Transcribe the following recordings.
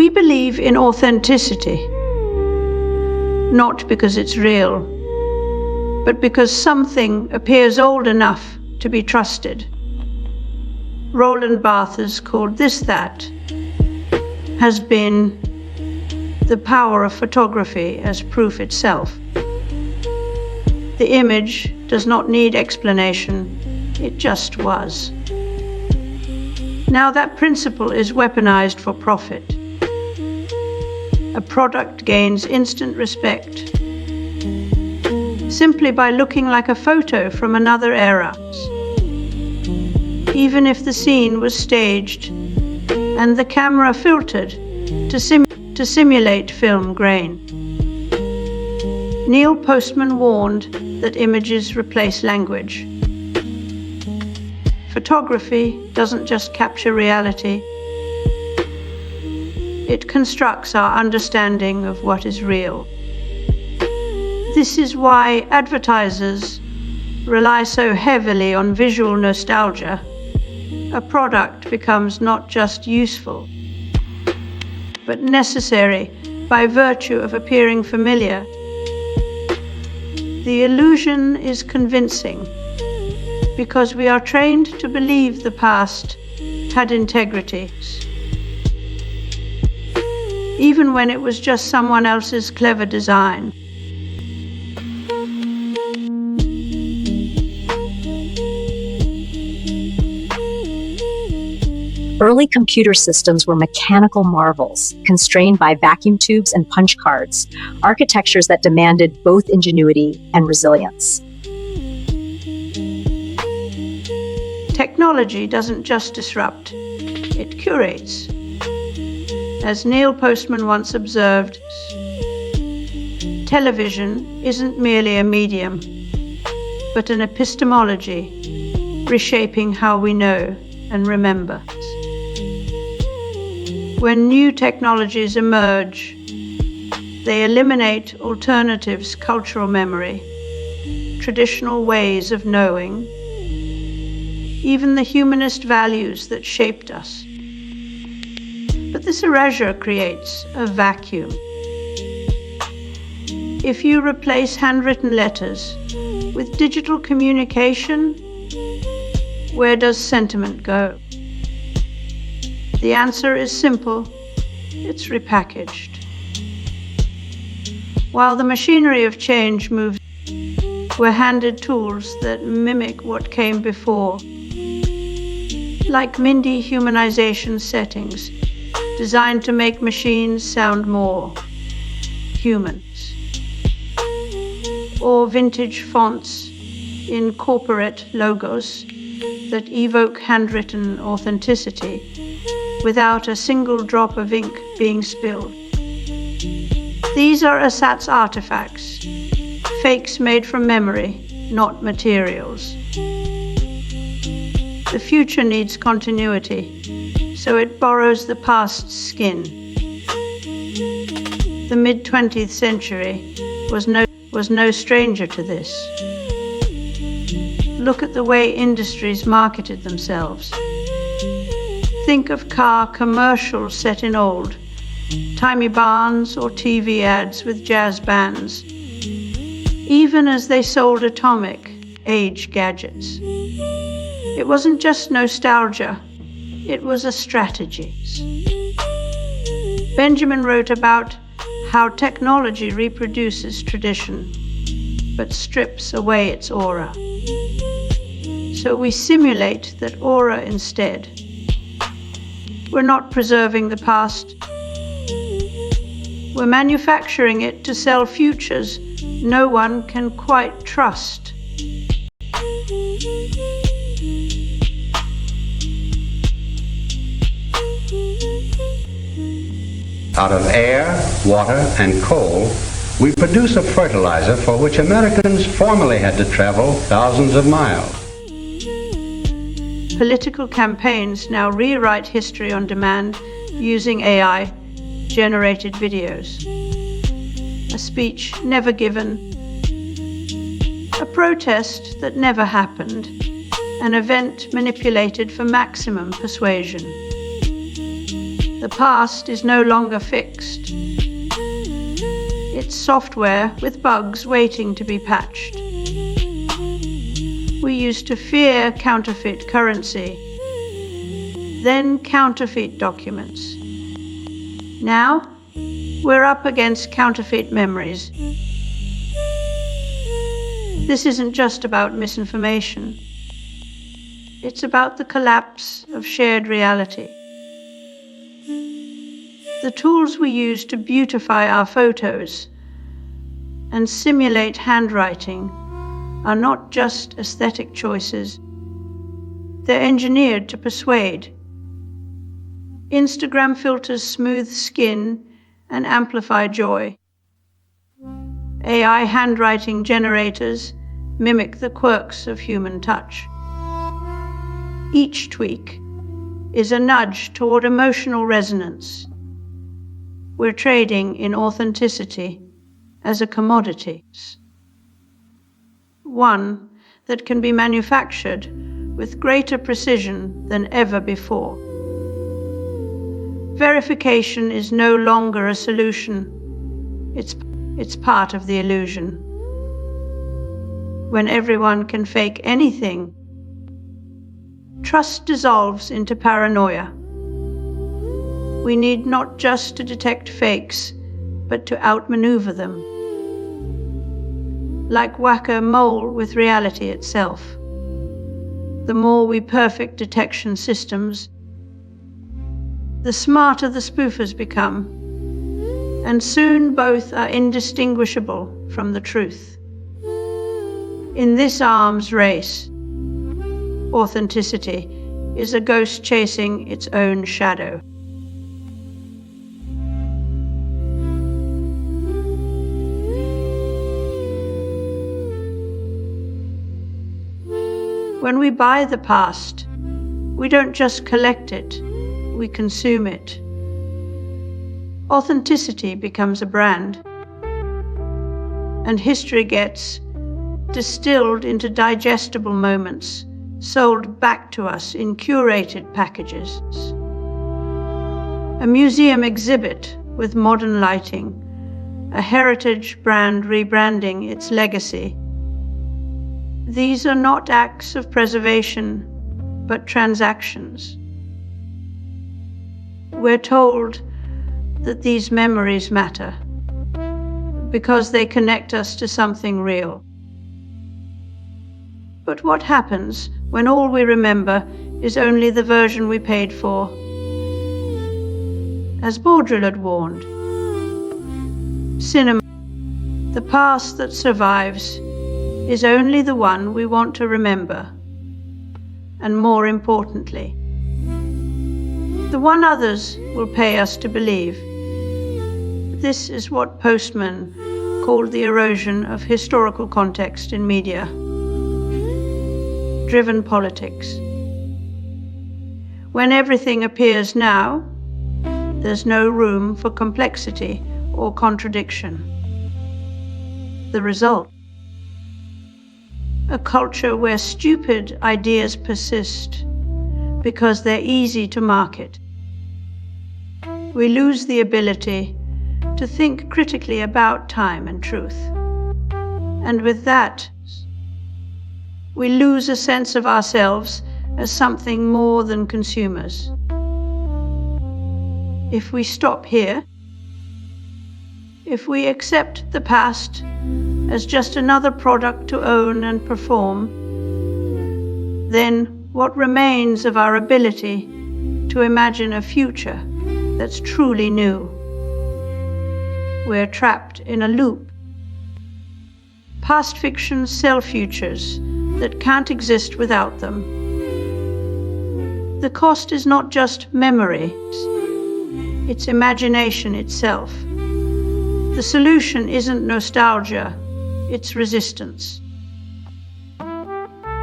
We believe in authenticity, not because it's real, but because something appears old enough to be trusted. Roland Barthes called this that has been the power of photography as proof itself. The image does not need explanation, it just was. Now that principle is weaponized for profit. A product gains instant respect simply by looking like a photo from another era, even if the scene was staged and the camera filtered to simulate film grain. Neil Postman warned that images replace language. Photography doesn't just capture reality, it constructs our understanding of what is real. This is why advertisers rely so heavily on visual nostalgia. A product becomes not just useful, but necessary by virtue of appearing familiar. The illusion is convincing because we are trained to believe the past had integrity, even when it was just someone else's clever design. Early computer systems were mechanical marvels, constrained by vacuum tubes and punch cards, architectures that demanded both ingenuity and resilience. Technology doesn't just disrupt, it curates. As Neil Postman once observed, television isn't merely a medium, but an epistemology, reshaping how we know and remember. When new technologies emerge, they eliminate alternatives' cultural memory, traditional ways of knowing, even the humanist values that shaped us. But this erasure creates a vacuum. If you replace handwritten letters with digital communication, where does sentiment go? The answer is simple, it's repackaged. While the machinery of change moves, we're handed tools that mimic what came before, like MIDI humanization settings, designed to make machines sound more human, or vintage fonts in corporate logos that evoke handwritten authenticity without a single drop of ink being spilled. These are Assat's artifacts, fakes made from memory, not materials. The future needs continuity, so it borrows the past's skin. The mid-20th century was no stranger to this. Look at the way industries marketed themselves. Think of car commercials set in old, timey barns or TV ads with jazz bands, even as they sold atomic age gadgets. It wasn't just nostalgia, it was a strategy. Benjamin wrote about how technology reproduces tradition, but strips away its aura. So we simulate that aura instead. We're not preserving the past. We're manufacturing it to sell futures no one can quite trust. Out of air, water, and coal, we produce a fertilizer for which Americans formerly had to travel thousands of miles. Political campaigns now rewrite history on demand using AI-generated videos. A speech never given, a protest that never happened, an event manipulated for maximum persuasion. The past is no longer fixed. It's software with bugs waiting to be patched. We used to fear counterfeit currency, then counterfeit documents. Now, we're up against counterfeit memories. This isn't just about misinformation. It's about the collapse of shared reality. The tools we use to beautify our photos and simulate handwriting are not just aesthetic choices. They're engineered to persuade. Instagram filters smooth skin and amplify joy. AI handwriting generators mimic the quirks of human touch. Each tweak is a nudge toward emotional resonance. We're trading in authenticity as a commodity, one that can be manufactured with greater precision than ever before. Verification is no longer a solution. It's part of the illusion. When everyone can fake anything, trust dissolves into paranoia. We need not just to detect fakes, but to outmaneuver them. Like whack-a-mole with reality itself. The more we perfect detection systems, the smarter the spoofers become, and soon both are indistinguishable from the truth. In this arms race, authenticity is a ghost chasing its own shadow. When we buy the past, we don't just collect it, we consume it. Authenticity becomes a brand, and history gets distilled into digestible moments, sold back to us in curated packages. A museum exhibit with modern lighting, a heritage brand rebranding its legacy. These are not acts of preservation, but transactions. We're told that these memories matter because they connect us to something real. But what happens when all we remember is only the version we paid for? As Baudrillard had warned, cinema, the past that survives, is only the one we want to remember, and more importantly, the one others will pay us to believe. This is what Postman called the erosion of historical context in media. Driven politics. When everything appears now, there's no room for complexity or contradiction. The result? A culture where stupid ideas persist because they're easy to market. We lose the ability to think critically about time and truth. And with that, we lose a sense of ourselves as something more than consumers. If we stop here, if we accept the past as just another product to own and perform, then what remains of our ability to imagine a future that's truly new? We're trapped in a loop. Past fictions sell futures that can't exist without them. The cost is not just memory, it's imagination itself. The solution isn't nostalgia, it's resistance.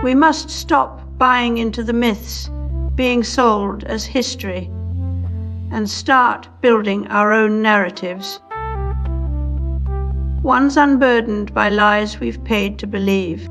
We must stop buying into the myths being sold as history and start building our own narratives. Ones unburdened by lies we've paid to believe.